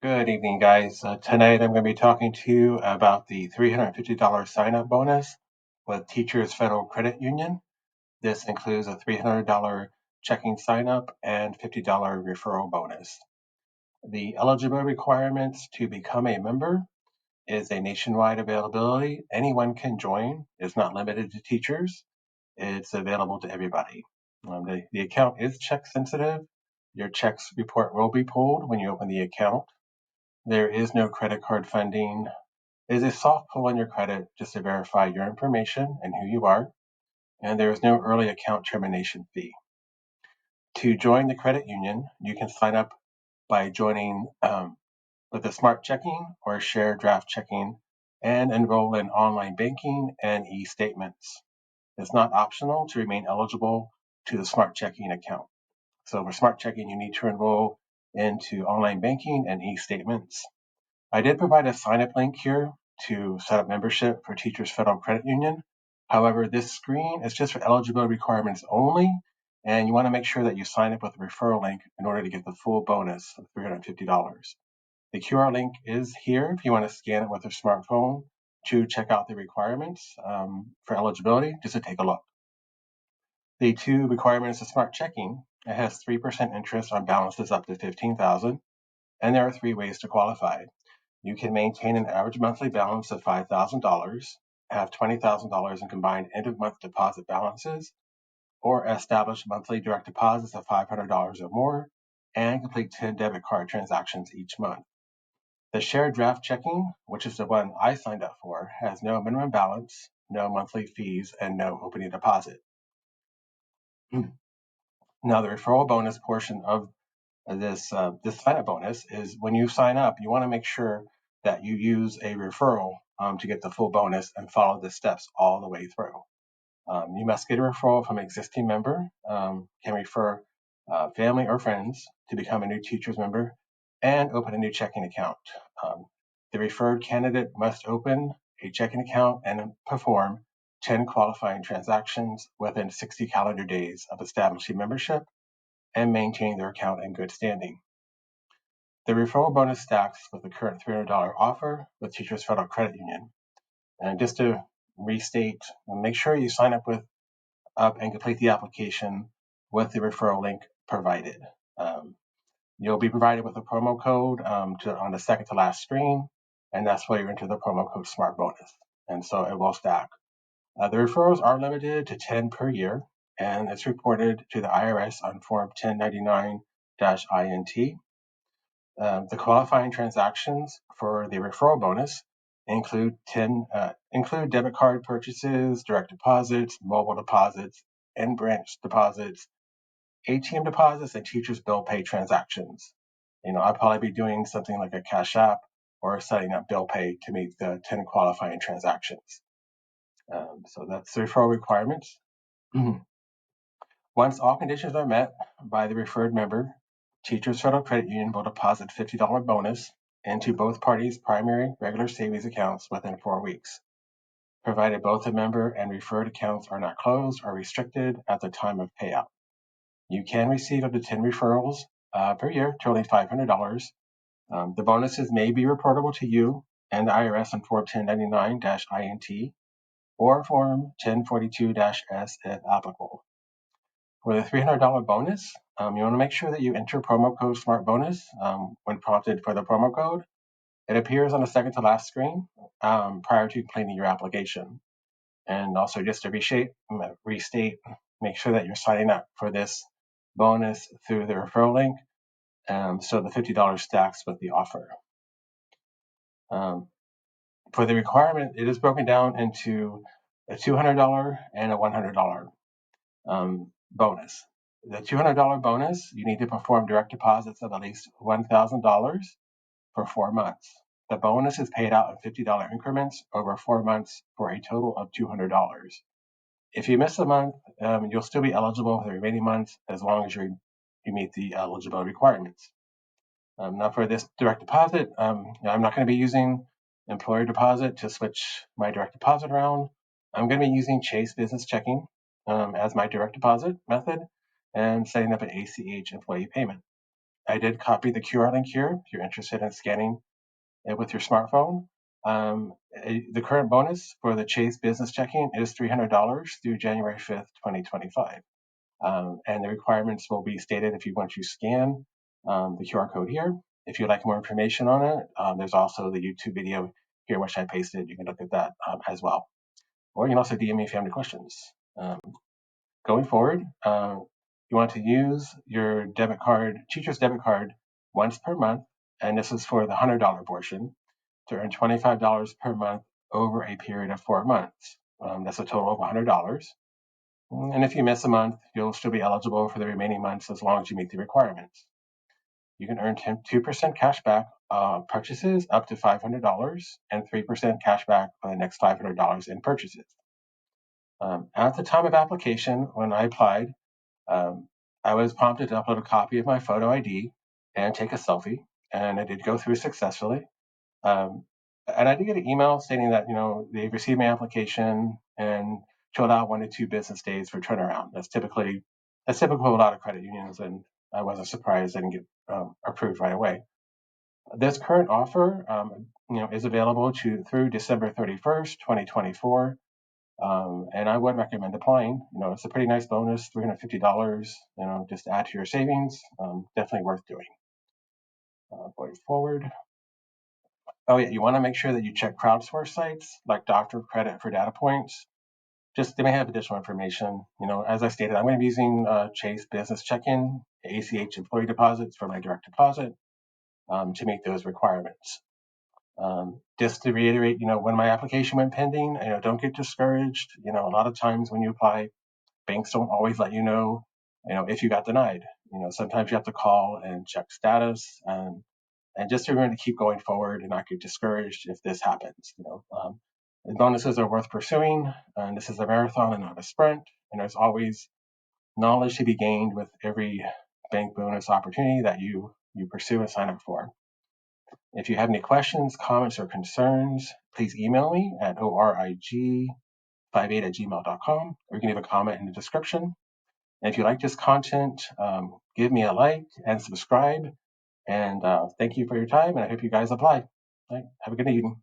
Good evening, guys. Tonight I'm going to be talking to you about the $350 sign-up bonus with Teachers Federal Credit Union. This includes a $300 checking sign-up and $50 referral bonus. The eligibility requirements to become a member is a nationwide availability. Anyone can join. It's not limited to teachers. It's available to everybody. The account is check sensitive. Your checks report will be pulled when you open the account. There is no credit card funding. It is a soft pull on your credit just to verify your information and who you are, and there is no early account termination fee. To join the credit union, you can sign up by joining with a smart checking or shared draft checking and enroll in online banking and e-statements. It's not optional to remain eligible to the smart checking account. So for smart checking, you need to enroll into online banking and e-statements. I did provide a sign-up link here to set up membership for Teachers Federal Credit Union. However, this screen is just for eligibility requirements only, and you want to make sure that you sign up with a referral link in order to get the full bonus of $350. The QR link is here if you want to scan it with your smartphone to check out the requirements for eligibility, just to take a look. The two requirements of smart checking, it has 3% interest on balances up to $15,000, and there are 3 ways to qualify. You can maintain an average monthly balance of $5,000, have $20,000 in combined end-of-month deposit balances, or establish monthly direct deposits of $500 or more, and complete 10 debit card transactions each month. The shared draft checking, which is the one I signed up for, has no minimum balance, no monthly fees, and no opening deposit. Now, the referral bonus portion of this sign-up bonus is when you sign up, you want to make sure that you use a referral to get the full bonus and follow the steps all the way through. You must get a referral from an existing member, can refer family or friends to become a new teacher's member, and open a new checking account. The referred candidate must open a checking account and perform 10 qualifying transactions within 60 calendar days of establishing membership and maintain their account in good standing. The referral bonus stacks with the current $300 offer with Teachers Federal Credit Union. And just to restate, make sure you sign up and complete the application with the referral link provided. You'll be provided with a promo code on the second to last screen, and that's where you enter the promo code SMART bonus. And so it will stack. The referrals are limited to 10 per year, and it's reported to the IRS on Form 1099-INT. The qualifying transactions for the referral bonus include debit card purchases, direct deposits, mobile deposits, and branch deposits, ATM deposits, and teachers' bill pay transactions. I'll probably be doing something like a Cash App or setting up bill pay to meet the 10 qualifying transactions. So that's the referral requirements. Once all conditions are met by the referred member, Teachers Federal Credit Union will deposit $50 bonus into both parties' primary regular savings accounts within 4 weeks, provided both the member and referred accounts are not closed or restricted at the time of payout. You can receive up to 10 referrals per year, totaling $500. The bonuses may be reportable to you and the IRS on Form 1099-INT or Form 1042-S if applicable. For the $300 bonus, you want to make sure that you enter promo code SMART bonus when prompted for the promo code. It appears on the second to last screen prior to completing your application. And also just to restate, make sure that you're signing up for this bonus through the referral link so the $50 stacks with the offer. For the requirement, it is broken down into a $200 and a $100 bonus. The $200 bonus, you need to perform direct deposits of at least $1,000 for 4 months. The bonus is paid out in $50 increments over 4 months for a total of $200. If you miss a month, you'll still be eligible for the remaining months as long as you meet the eligibility requirements. Now for this direct deposit, I'm not going to be using employer deposit to switch my direct deposit around. I'm going to be using Chase Business Checking as my direct deposit method and setting up an ACH employee payment. I did copy the QR link here if you're interested in scanning it with your smartphone. The current bonus for the Chase Business Checking is $300 through January 5th, 2025. And the requirements will be stated if you want to scan the QR code here. If you'd like more information on it, there's also the YouTube video here, which I pasted. You can look at that as well. Or you can also DM me if you have any questions. Going forward, you want to use your debit card, teacher's debit card, once per month, and this is for the $100 portion, to earn $25 per month over a period of 4 months. That's a total of $100. And if you miss a month, you'll still be eligible for the remaining months as long as you meet the requirements. You can earn 2% cash back purchases up to $500 and 3% cash back on the next $500 in purchases. At the time of application, when I applied, I was prompted to upload a copy of my photo ID and take a selfie, and I did go through successfully. And I did get an email stating that they received my application and to allow 1 to 2 business days for turnaround. That's typical of a lot of credit unions, and I wasn't surprised I didn't get approved right away. This current offer, is available through December 31st, 2024. And I would recommend applying. It's a pretty nice bonus, $350, just to add to your savings. Definitely worth doing. Going forward. Oh yeah, you want to make sure that you check crowdsource sites like Doctor Credit for data points. Just they may have additional information. As I stated, I'm going to be using Chase Business Check-in, ACH employee deposits for my direct deposit to meet those requirements. Just to reiterate, when my application went pending, don't get discouraged. A lot of times when you apply, banks don't always let you know, if you got denied. Sometimes you have to call and check status, and just remember to keep going forward and not get discouraged if this happens. The bonuses are worth pursuing, and this is a marathon and not a sprint. And there's always knowledge to be gained with every bank bonus opportunity that you pursue and sign up for. If you have any questions, comments, or concerns, please email me at orig58@gmail.com, or you can leave a comment in the description. And if you like this content, give me a like and subscribe. And thank you for your time, and I hope you guys apply. All right, have a good evening.